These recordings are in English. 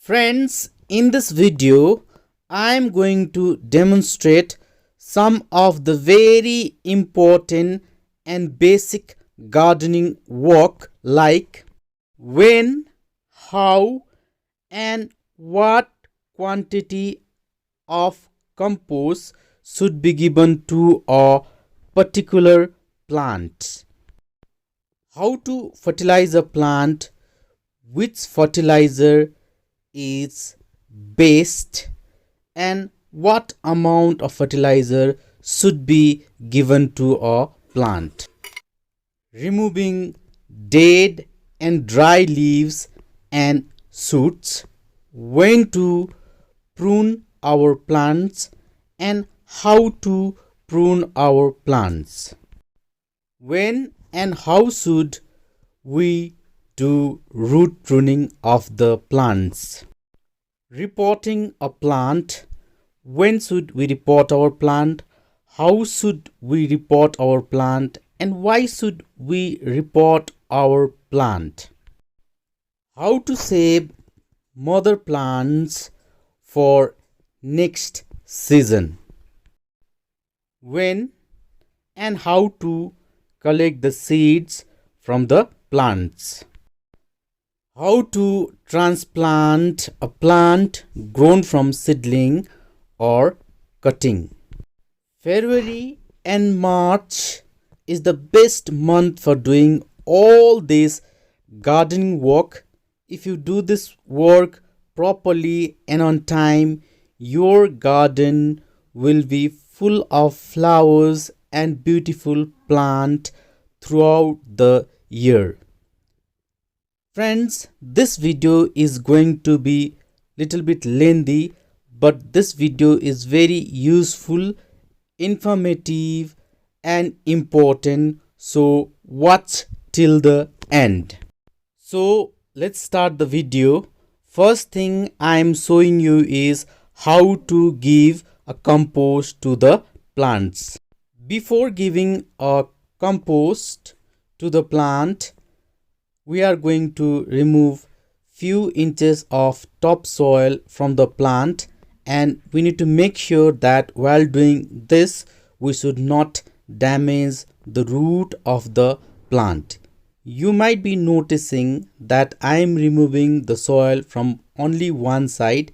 Friends, in this video, I am going to demonstrate some of the very important and basic gardening work like when, how, and what quantity of compost should be given to a particular plant. How to fertilize a plant, which fertilizer is best, and what amount of fertilizer should be given to a plant. Removing dead and dry leaves and shoots, when to prune our plants and how to prune our plants. When and how should we do root pruning of the plants. Reporting a plant. When should we report our plant? How should we report our plant? And why should we report our plant? How to save mother plants for next season. When and how to collect the seeds from the plants. How to transplant a plant grown from seedling or cutting. February and March is the best month for doing all this gardening work. If you do this work properly and on time, your garden will be full of flowers and beautiful plants throughout the year. Friends, this video is going to be little bit lengthy, but this video is very useful, informative and important, so watch till the end. So let's start the video. First thing I am showing you is how to give a compost to the plants. Before giving a compost to the plant, we are going to remove few inches of topsoil from the plant, and we need to make sure that while doing this we should not damage the root of the plant. You might be noticing that I am removing the soil from only one side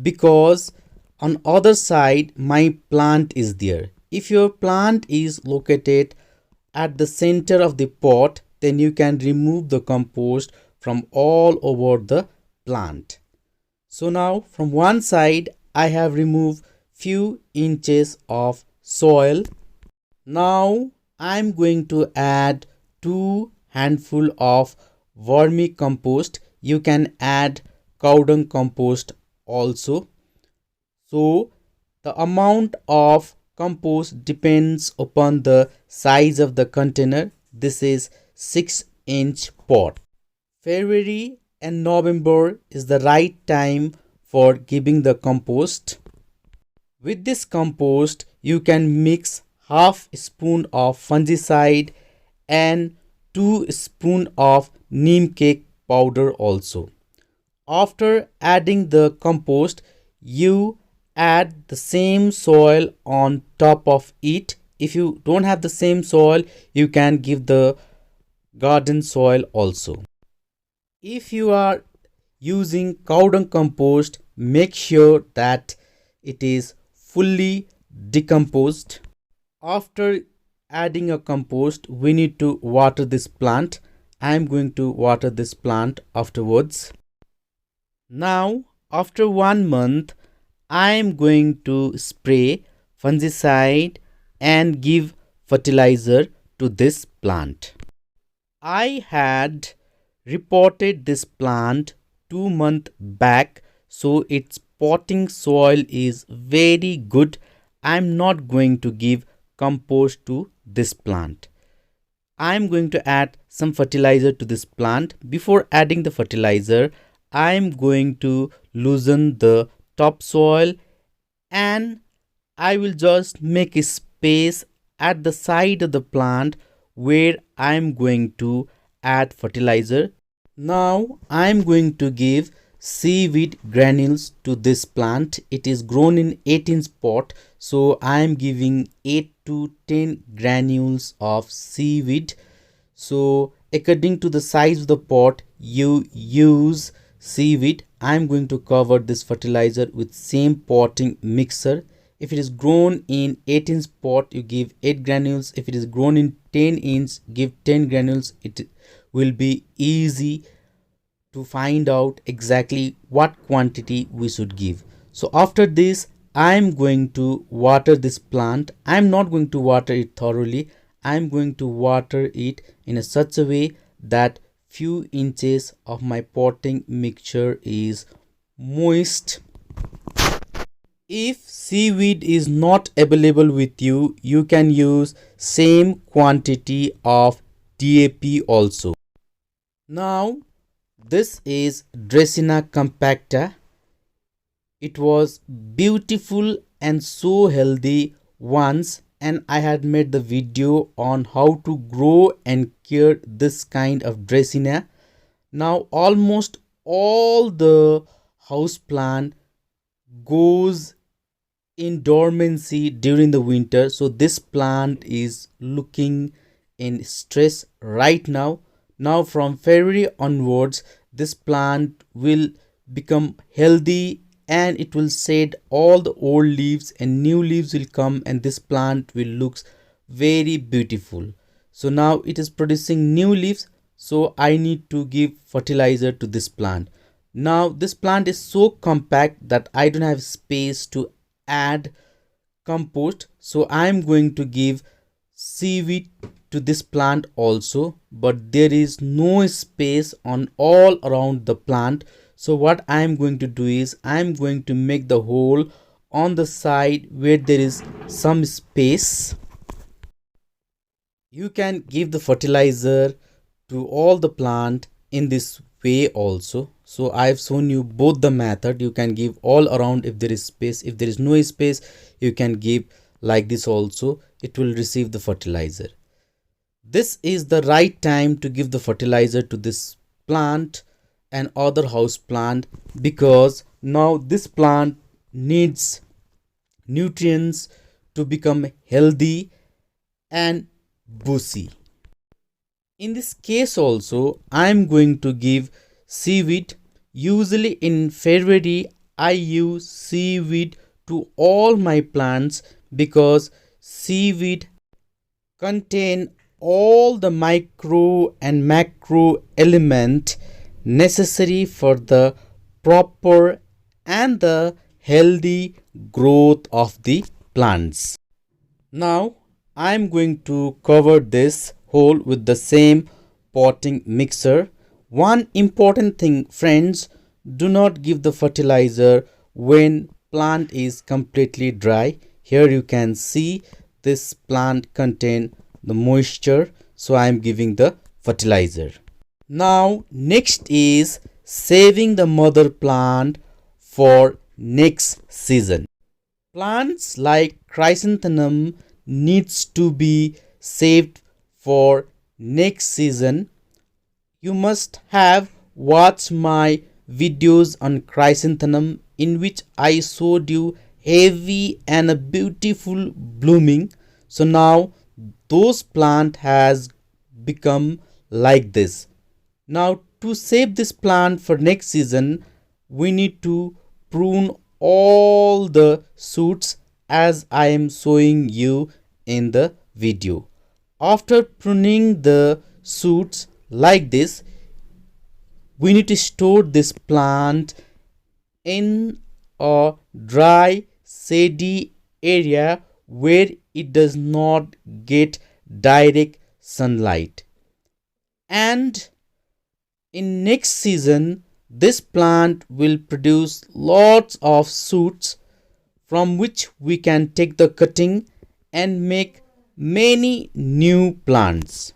because on other side my plant is there. If your plant is located at the center of the pot, then you can remove the compost from all over the plant. So now from one side I have removed few inches of soil. Now I am going to add 2 handful of vermicompost. You can add cow dung compost also. So the amount of compost depends upon the size of the container. This is 6-inch pot. February and November is the right time for giving the compost. With this compost, you can mix half spoon of fungicide and 2 spoon of neem cake powder also. After adding the compost, you add the same soil on top of it. If you don't have the same soil, you can give the garden soil also. If you are using cow dung compost, make sure that it is fully decomposed. After adding a compost, we need to water this plant. I am going to water this plant afterwards. Now after 1 month, I am going to spray fungicide and give fertilizer to this plant. I had reported this plant 2 months back, so its potting soil is very good. I am not going to give compost to this plant. I am going to add some fertilizer to this plant. Before adding the fertilizer, I am going to loosen the topsoil and I will just make a space at the side of the plant where I am going to add fertilizer. Now I am going to give seaweed granules to this plant. It is grown in 18 pot, so I am giving 8 to 10 granules of seaweed. So according to the size of the pot you use seaweed. I am going to cover this fertilizer with same potting mixer. If it is grown in 18 pot, you give 8 granules. If it is grown in 10-inch, give 10 granules. It will be easy to find out exactly what quantity we should give. So after this, I am going to water this plant. I am not going to water it thoroughly. I am going to water it in a such a way that few inches of my potting mixture is moist. If seaweed is not available with you, you can use same quantity of DAP also. Now this is Dracena compacta. It was beautiful and so healthy once, and I had made the video on how to grow and care this kind of Dracena. Now almost all the house plant goes in dormancy during the winter, so this plant is looking in stress right now. Now from February onwards, this plant will become healthy and it will shed all the old leaves and new leaves will come, and this plant will look very beautiful. So now it is producing new leaves, so I need to give fertilizer to this plant. Now this plant is so compact that I don't have space to add compost, so I am going to give seaweed to this plant also, but there is no space on all around the plant. So what I am going to do is I am going to make the hole on the side where there is some space. You can give the fertilizer to all the plant in this way also. So I have shown you both the method. You can give all around if there is space. If there is no space, you can give like this also. It will receive the fertilizer. This is the right time to give the fertilizer to this plant and other house plant, because now this plant needs nutrients to become healthy and bushy. In this case also, I am going to give seaweed. Usually in February I use seaweed to all my plants because seaweed contain all the micro and macro element necessary for the proper and the healthy growth of the plants. Now I am going to cover this hole with the same potting mixer. One important thing, friends, do not give the fertilizer when plant is completely dry. Here you can see this plant contain the moisture, so I am giving the fertilizer. Now next is saving the mother plant for next season. Plants like chrysanthemum needs to be saved for next season. You must have watched my videos on chrysanthemum in which I showed you heavy and a beautiful blooming. So now those plant has become like this. Now to save this plant for next season, we need to prune all the shoots as I am showing you in the video. After pruning the shoots like this, we need to store this plant in a dry, shady area where it does not get direct sunlight. And in next season, this plant will produce lots of shoots from which we can take the cutting and make many new plants.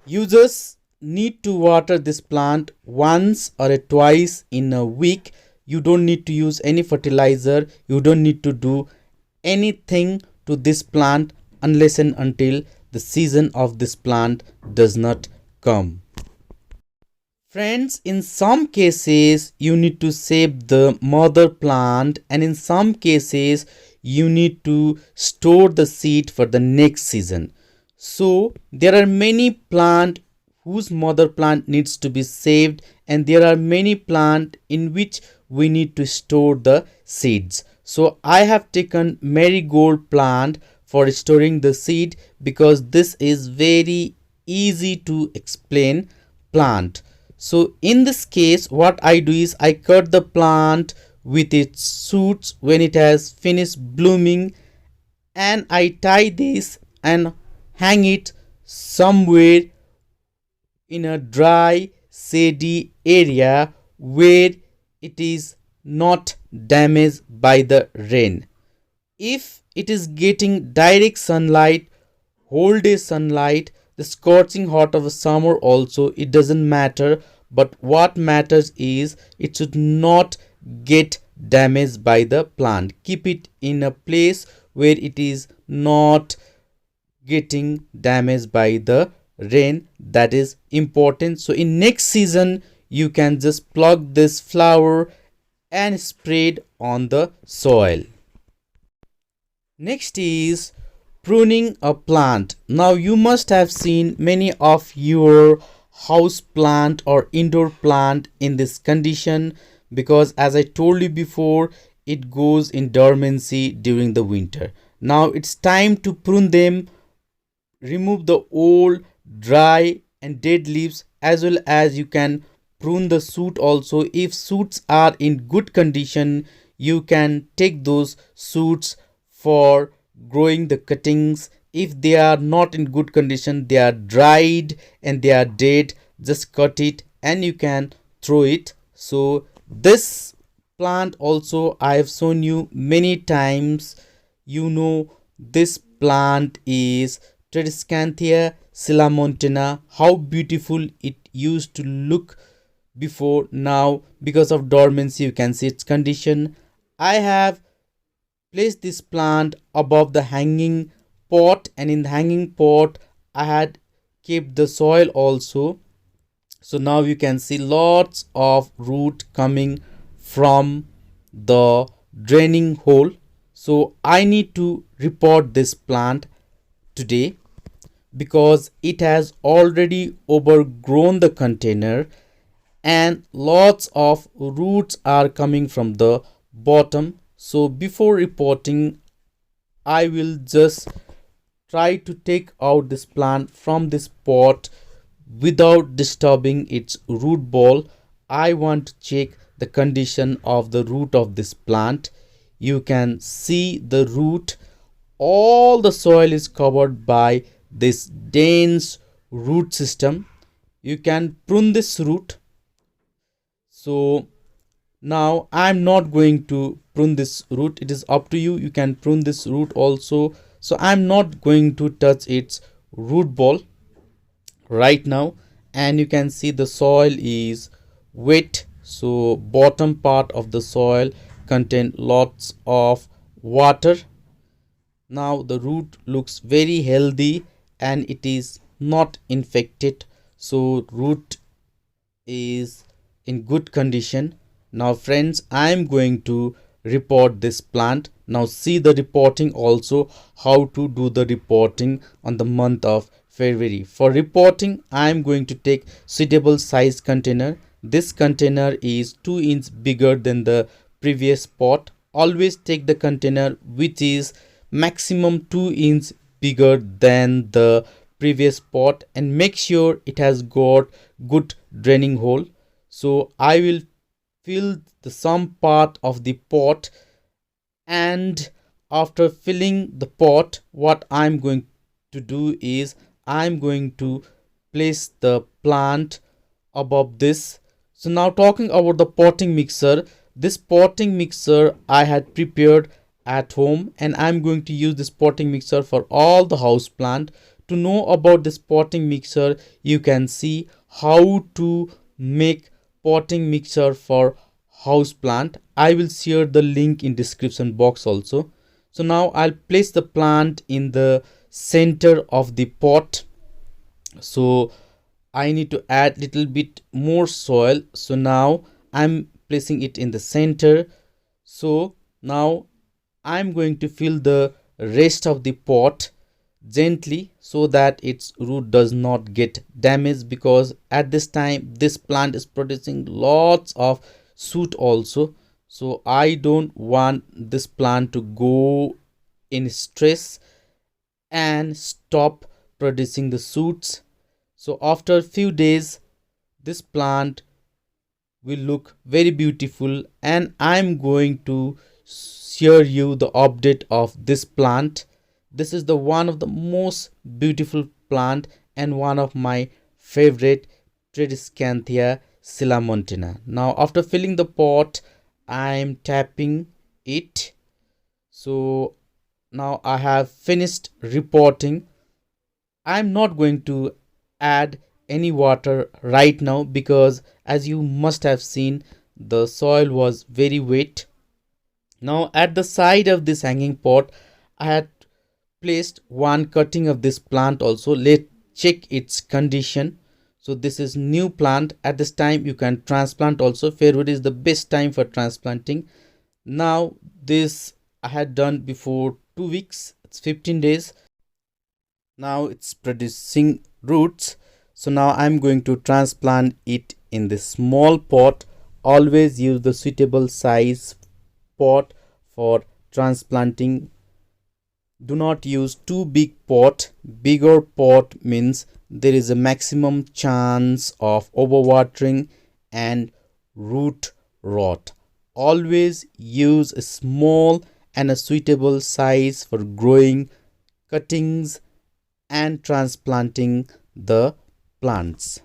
Users need to water this plant once or twice in a week. You don't need to use any fertilizer. You don't need to do anything to this plant unless and until the season of this plant does not come. Friends, in some cases you need to save the mother plant, and in some cases you need to store the seed for the next season. So there are many plant whose mother plant needs to be saved, and there are many plant in which we need to store the seeds. So I have taken marigold plant for storing the seed because this is very easy to explain plant. So in this case what I do is I cut the plant with its shoots when it has finished blooming, and I tie this and hang it somewhere in a dry shady area where it is not damaged by the rain. If it is getting direct sunlight, whole day sunlight, the scorching hot of a summer also, it doesn't matter, but what matters is it should not get damaged by the plant. Keep it in a place where it is not getting damaged by the rain. That is important. So in next season you can just pluck this flower and spread on the soil. Next is pruning a plant. Now you must have seen many of your house plant or indoor plant in this condition, because as I told you before, it goes in dormancy during the winter. Now it's time to prune them, remove the old, dry and dead leaves, as well as you can prune the shoot also. If shoots are in good condition, you can take those shoots for growing the cuttings. If they are not in good condition, they are dried and they are dead, just cut it and you can throw it. So this plant also I have shown you many times. You know, this plant is Tradescantia Sillamontina. How beautiful it used to look before. Now because of dormancy you can see its condition. I have placed this plant above the hanging pot, and in the hanging pot I had kept the soil also. So now you can see lots of root coming from the draining hole. So I need to repot this plant today because it has already overgrown the container and lots of roots are coming from the bottom. So before repotting, I will just try to take out this plant from this pot without disturbing its root ball. I want to check the condition of the root of this plant. You can see the root. All the soil is covered by this dense root system. You can prune this root. So now I'm not going to prune this root. It is up to you. You can prune this root also. So I'm not going to touch its root ball right now. And you can see the soil is wet. So bottom part of the soil contain lots of water. Now the root looks very healthy and it is not infected. So root is in good condition. Now friends, I am going to repot this plant. Now see the repotting also, how to do the repotting on the month of February. For repotting, I am going to take suitable size container. This container is 2 inches bigger than the previous pot. Always take the container which is maximum 2 inches bigger than the previous pot, and make sure it has got good draining hole. So I will fill the some part of the pot, and after filling the pot, what I'm going to do is I'm going to place the plant above this. So now talking about the potting mixer, this potting mixer I had prepared at home, and I'm going to use this potting mixer for all the house plant. To know about this potting mixer, you can see how to make potting mixer for house plant. I will share the link in description box also. So now I'll place the plant in the center of the pot. So I need to add little bit more soil. So now I'm placing it in the center. So now I'm going to fill the rest of the pot gently so that its root does not get damaged, because at this time this plant is producing lots of shoot also. So I don't want this plant to go in stress and stop producing the shoots. So after a few days this plant will look very beautiful, and I'm going to share you the update of this plant. This is the one of the most beautiful plant and one of my favorite, Tradescantia Sillamontina. Now after filling the pot, I'm tapping it. So now I have finished repotting. I'm not going to add any water right now, because as you must have seen, the soil was very wet. Now at the side of this hanging pot I had placed one cutting of this plant also. Let's check its condition. So this is new plant. At this time you can transplant also. February is the best time for transplanting. Now this I had done before 2 weeks. It's 15 days. Now it's producing roots. So now I'm going to transplant it in this small pot. Always use the suitable size pot for transplanting. Do not use too big pot. Bigger pot means there is a maximum chance of overwatering and root rot. Always use a small and a suitable size for growing cuttings and transplanting the plants.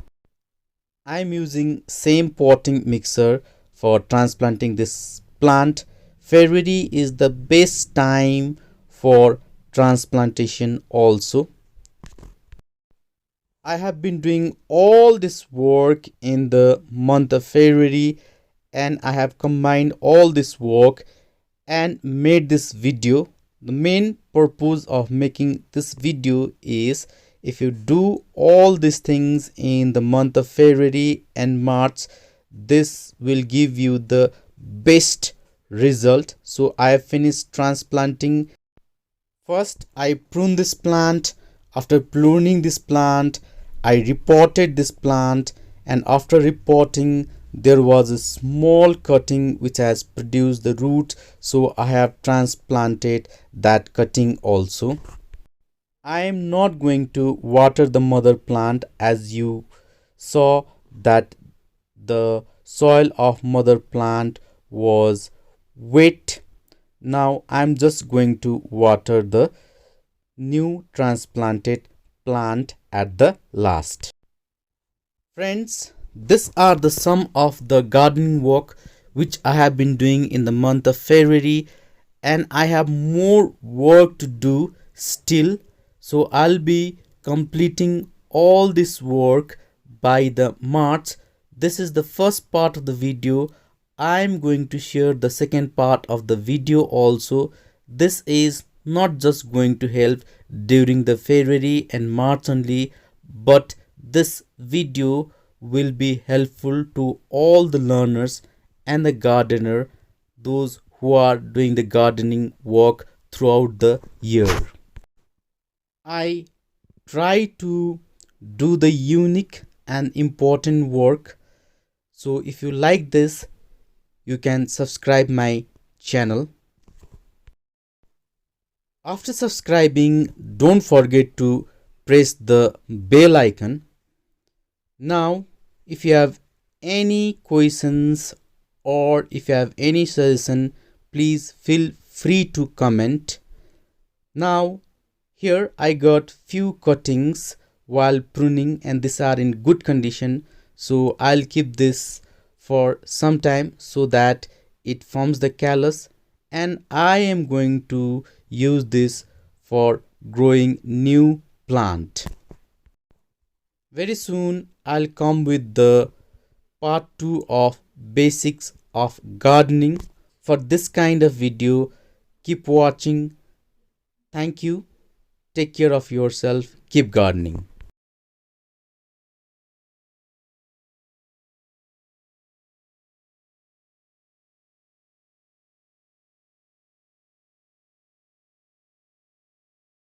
I'm using same potting mixer for transplanting this plant. February is the best time for transplantation also. I have been doing all this work in the month of February, and I have combined all this work and made this video. The main purpose of making this video is, if you do all these things in the month of February and March, this will give you the best result. So I have finished transplanting. First I prune this plant. After pruning this plant, I repotted this plant, and after repotting there was a small cutting which has produced the root, so I have transplanted that cutting also. I am not going to water the mother plant, as you saw that the soil of mother plant was wet. Now I'm just going to water the new transplanted plant at the last. Friends, these are the sum of the gardening work which I have been doing in the month of February, and I have more work to do still. So I'll be completing all this work by the March. This is the first part of the video. I'm going to share the second part of the video also. This is not just going to help during the February and March only, but this video will be helpful to all the learners and the gardener, those who are doing the gardening work throughout the year. I try to do the unique and important work. So if you like this, you can subscribe my channel. After subscribing, don't forget to press the bell icon. Now if you have any questions or if you have any suggestion, please feel free to comment. Now here I got few cuttings while pruning, and these are in good condition, so I'll keep this for some time so that it forms the callus, and I am going to use this for growing new plant. Very soon I'll come with the part 2 of basics of gardening. For this kind of video, keep watching. Thank you. Take care of yourself. Keep gardening.